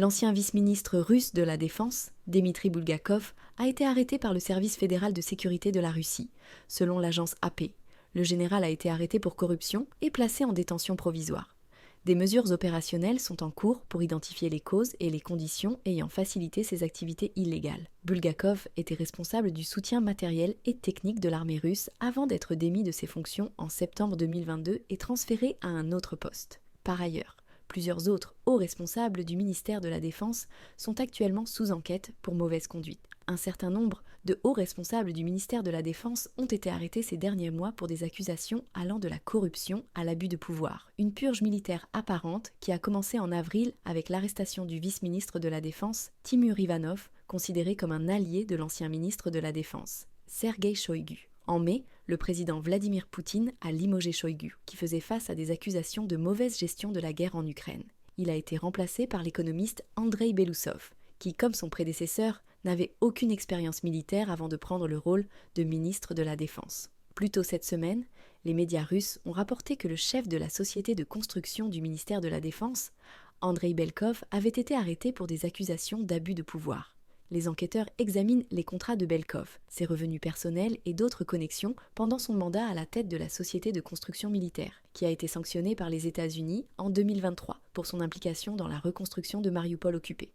L'ancien vice-ministre russe de la Défense, Dmitri Bulgakov, a été arrêté par le service fédéral de sécurité de la Russie, selon l'agence AP. Le général a été arrêté pour corruption et placé en détention provisoire. Des mesures opérationnelles sont en cours pour identifier les causes et les conditions ayant facilité ces activités illégales. Bulgakov était responsable du soutien matériel et technique de l'armée russe avant d'être démis de ses fonctions en septembre 2022 et transféré à un autre poste. Par ailleurs, plusieurs autres hauts responsables du ministère de la Défense sont actuellement sous enquête pour mauvaise conduite. Un certain nombre de hauts responsables du ministère de la Défense ont été arrêtés ces derniers mois pour des accusations allant de la corruption à l'abus de pouvoir. Une purge militaire apparente qui a commencé en avril avec l'arrestation du vice-ministre de la Défense, Timur Ivanov, considéré comme un allié de l'ancien ministre de la Défense, Sergueï Shoïgu. En mai, le président Vladimir Poutine a limogé Shoïgu, qui faisait face à des accusations de mauvaise gestion de la guerre en Ukraine. Il a été remplacé par l'économiste Andrei Belousov, qui, comme son prédécesseur, n'avait aucune expérience militaire avant de prendre le rôle de ministre de la Défense. Plus tôt cette semaine, les médias russes ont rapporté que le chef de la société de construction du ministère de la Défense, Andrei Belkov, avait été arrêté pour des accusations d'abus de pouvoir. Les enquêteurs examinent les contrats de Belkov, ses revenus personnels et d'autres connexions pendant son mandat à la tête de la société de construction militaire, qui a été sanctionnée par les États-Unis en 2023 pour son implication dans la reconstruction de Mariupol occupée.